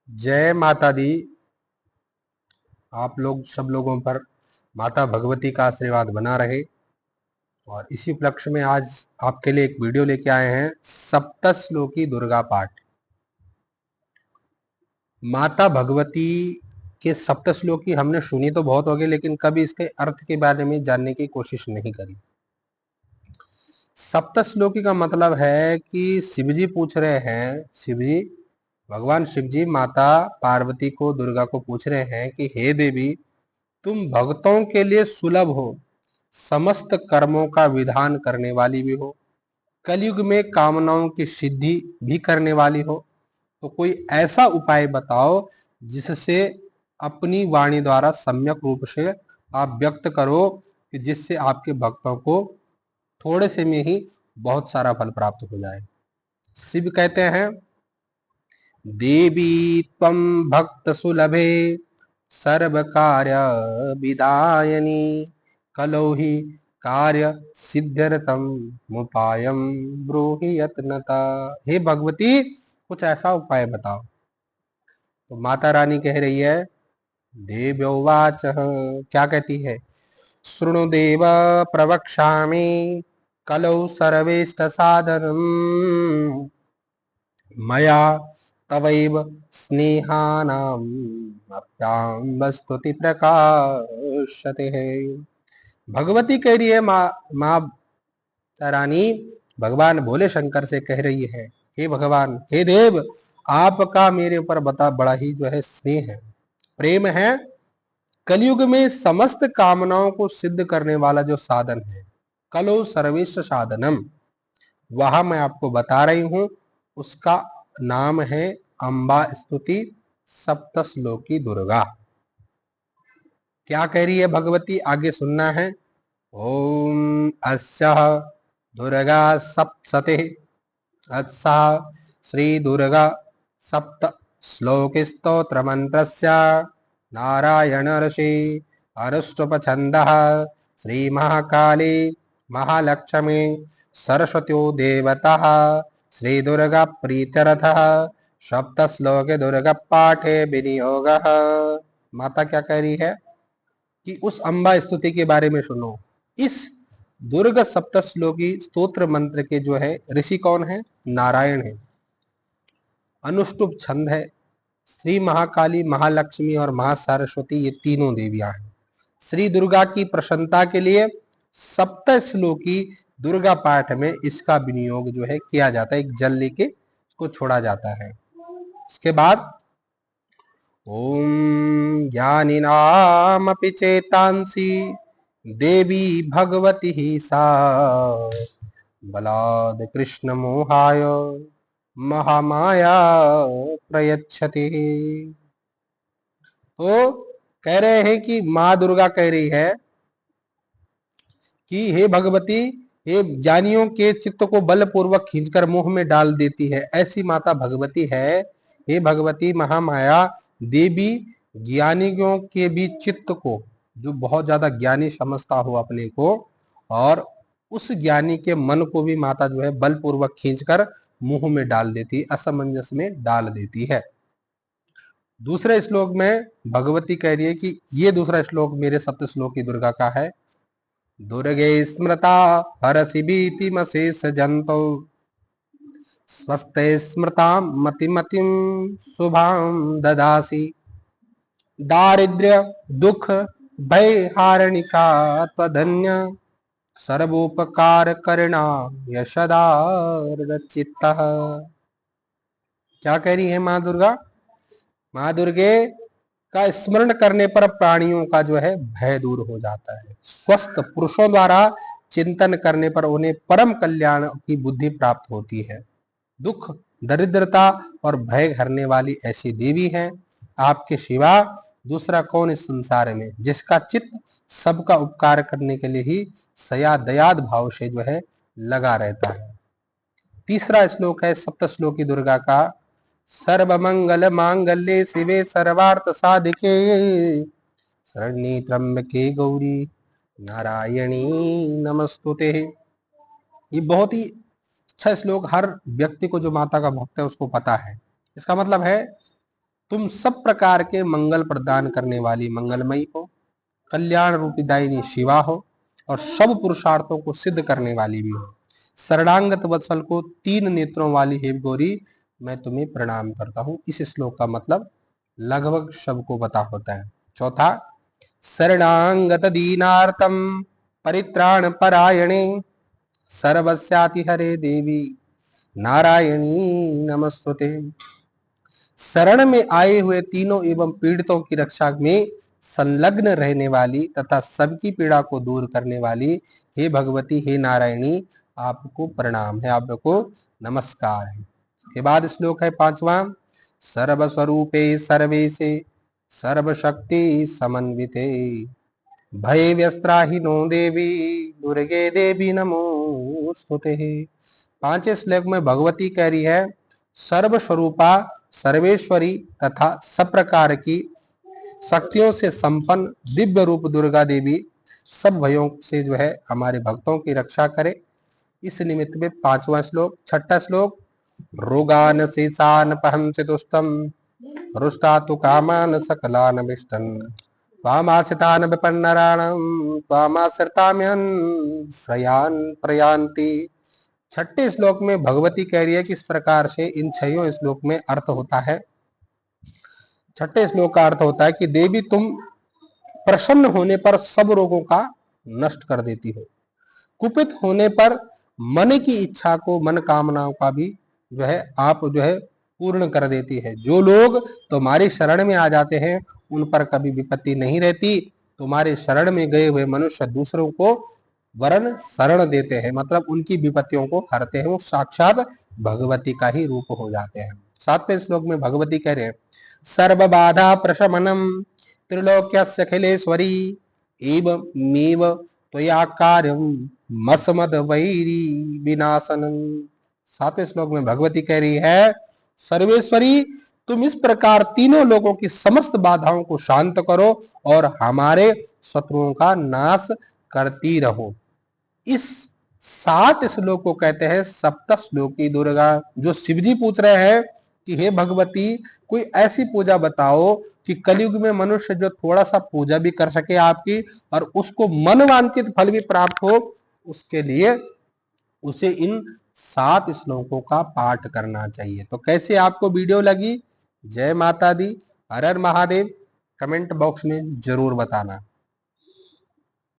जय माता दी। आप लोग सब लोगों पर माता भगवती का आशीर्वाद बना रहे। और इसी उपलक्ष्य में आज आपके लिए एक वीडियो लेके आए हैं, सप्तश्लोकी दुर्गा पाठ। माता भगवती के सप्तश्लोकी हमने सुनी तो बहुत होगी, लेकिन कभी इसके अर्थ के बारे में जानने की कोशिश नहीं करी। सप्तश्लोकी का मतलब है कि शिवजी पूछ रहे हैं, शिवजी भगवान शिवजी माता पार्वती को, दुर्गा को पूछ रहे हैं कि हे देवी, तुम भक्तों के लिए सुलभ हो, समस्त कर्मों का विधान करने वाली भी हो, कलयुग में कामनाओं की सिद्धि भी करने वाली हो। तो कोई ऐसा उपाय बताओ जिससे अपनी वाणी द्वारा सम्यक रूप से आप व्यक्त करो कि जिससे आपके भक्तों को थोड़े से में ही बहुत सारा फल प्राप्त हो जाए। शिव कहते हैं, देवी त्वं भक्त सुलभे सर्व कार्य विदायनी कलौ ही कार्य सिद्ध्यर्थम मुपायम ब्रूहि यत्नता। हे भगवती, कुछ ऐसा उपाय बताओ। तो माता रानी कह रही है, देव्योवाच, क्या कहती है, शृणु देव प्रवक्ष्यामि कलौ सर्वेष्ट साधनम् मया तवैव स्नेहानाम् अप्यां स्तुति प्रकाशते है। भगवती कह रही है, माँ रानी भगवान भोले शंकर से कह रही है, हे भगवान, हे देव, आपका मेरे ऊपर बड़ा ही जो है स्नेह है, प्रेम है। कलयुग में समस्त कामनाओं को सिद्ध करने वाला जो साधन है, कलो सर्वेश्वर साधनम, वहां मैं आपको बता रही हूं, उसका नाम है अंबा स्तुति सप्तश्लोकी दुर्गा। क्या कह रही है भगवती, आगे सुनना है। ओम अस्याः दुर्गा सप्तशते अत्सा श्री दुर्गा सप्त श्लोक स्तोत्र मंत्रस्य नारायण ऋषि अरुष्टुपछंदः श्री महाकाली महालक्ष्मी सरस्वत्यो देवता श्री दुर्गा प्रीत्यर्थः सप्त श्लोक दुर्गा पाठे विनियोगः। माता क्या कह रही है कि उस अंबा स्तुति के बारे में सुनो। इस दुर्ग सप्तश्लोकी स्तोत्र मंत्र के जो है ऋषि कौन है, नारायण है। अनुष्टुप छंद है। श्री महाकाली, महालक्ष्मी और महासरस्वती, ये तीनों देवियां हैं। श्री दुर्गा की प्रसन्नता के लिए सप्तश्लोकी दुर्गा पाठ में इसका विनियोग जो है किया जाता है, एक जल लेके इसको छोड़ा जाता है। इसके बाद ओम ज्ञानिनामपि चेतांसि देवी भगवती ही सा बलाद कृष्ण मोहाय महामाया प्रयच्छति। तो कह रहे हैं कि माँ दुर्गा कह रही है कि हे भगवती, हे ज्ञानियों के चित्त को बलपूर्वक खींचकर मुंह में डाल देती है, ऐसी माता भगवती है। हे भगवती महामाया देवी, ज्ञानियों के भी चित्त को, जो बहुत ज्यादा ज्ञानी समझता हो अपने को, और उस ज्ञानी के मन को भी माता जो है बलपूर्वक खींचकर मुंह में डाल देती, असमंजस में डाल देती है। दूसरे श्लोक में भगवती कह रही है कि ये दूसरा श्लोक मेरे सप्त श्लोक की दुर्गा का है। दुर्गे स्मृता हरसि भीतिमशेष जंतौ स्वस्ते स्मृता मतिमतिं शुभां ददासि दारिद्र्य दुख भय हारणिका त्वधन्य सर्वोपकार करणा यशदार चित्तः। क्या कह रही है माँ दुर्गा, माँ दुर्गे का स्मरण करने पर प्राणियों का जो है भय दूर हो जाता है। स्वस्थ पुरुषों द्वारा चिंतन करने पर उन्हें परम कल्याण की बुद्धि प्राप्त होती है। दुख, दरिद्रता और भय हरने वाली ऐसी देवी है, आपके सिवा दूसरा कौन इस संसार में, जिसका चित्त सबका उपकार करने के लिए ही सया दयाद भाव से जो है लगा रहता है। तीसरा श्लोक है सप्त श्लोकी दुर्गा का। सर्वमंगल मांगल्ये शिवे सर्वार्थ साधिके शरण्ये त्र्यंबके गौरी नारायणी नमस्तुते। ये बहुत ही अच्छा श्लोक हर व्यक्ति को जो माता का भक्त है उसको पता है। इसका मतलब है तुम सब प्रकार के मंगल प्रदान करने वाली मंगलमयी हो, कल्याण रूपी दायिनी शिवा हो और सब पुरुषार्थों को सिद्ध करने वाली भी हो। शरणांगत वत्सल को 3 नेत्रों वाली हे गौरी, मैं तुम्हें प्रणाम करता हूँ। इस श्लोक का मतलब लगभग सबको पता होता है। चौथा, शरणांगत दीनार्तम परित्राण परायणे सर्वस्याति हरे देवी नारायणी नमस्तुते। शरण में आए हुए तीनों एवं पीड़ितों की रक्षा में संलग्न रहने वाली तथा सबकी पीड़ा को दूर करने वाली हे भगवती, हे नारायणी, आपको प्रणाम है, आपको नमस्कार है। के बाद श्लोक है 5वां, सर्वस्वरूपे सर्वेशे सर्वशक्ति समन्विते भये व्यस्त्राहिनो देवी दुर्गे देवी नमोस्तुते। 5वें श्लोक में भगवती कह रही है, सर्वस्वरूपा सर्वेश्वरी तथा सब प्रकार की शक्तियों से संपन्न दिव्य रूप दुर्गा देवी सब भयों से जो है हमारे भक्तों की रक्षा करे। इस निमित्त में 5वां श्लोक। 6ठा श्लोक, रोगान शेषान पहंस दुस्तम रुष्टा तु कामान सकलान विष्टन त्वामाश्रितान विपन्नराणं त्वामाश्रिताम्यहं श्रयान प्रयान्ति। 6ठे श्लोक में भगवती कह रही है कि इस प्रकार से इन 6 श्लोक में अर्थ होता है। 6ठे श्लोक का अर्थ होता है कि देवी तुम प्रसन्न होने पर सब रोगों का नष्ट कर देती हो, कुपित होने पर मन की इच्छा को, मन कामनाओं का भी जो है आप जो है पूर्ण कर देती है। जो लोग तुम्हारी शरण में आ जाते हैं उन पर कभी विपत्ति नहीं रहती। तुम्हारे शरण में गए हुए मनुष्य दूसरों को वरण शरण देते हैं, मतलब उनकी विपत्तियों को हरते हैं, वो साक्षात भगवती का ही रूप हो जाते हैं। 7वें श्लोक में भगवती कह रहे हैं, सर्व बाधा प्रशमनम त्रिलोक्यस्य अखिलेश्वरी एवमेव त्वया कार्यम मसमद वैरी विनाशनम। 7वें श्लोक में भगवती कह रही है, सर्वेश्वरी तुम इस प्रकार तीनों लोगों की समस्त बाधाओं को शांत करो और हमारे शत्रुओं का नाश करती रहो। इस 7 श्लोक को कहते हैं सप्त श्लोकी दुर्गा। जो शिवजी पूछ रहे हैं कि हे भगवती, कोई ऐसी पूजा बताओ कि कलयुग में मनुष्य जो थोड़ा सा पूजा भी कर सके आपकी और उसको मनवांछित फल भी प्राप्त हो, उसके लिए उसे इन 7 श्लोकों का पाठ करना चाहिए। तो कैसे आपको वीडियो लगी? जय माता दी, हर हर महादेव। कमेंट बॉक्स में जरूर बताना।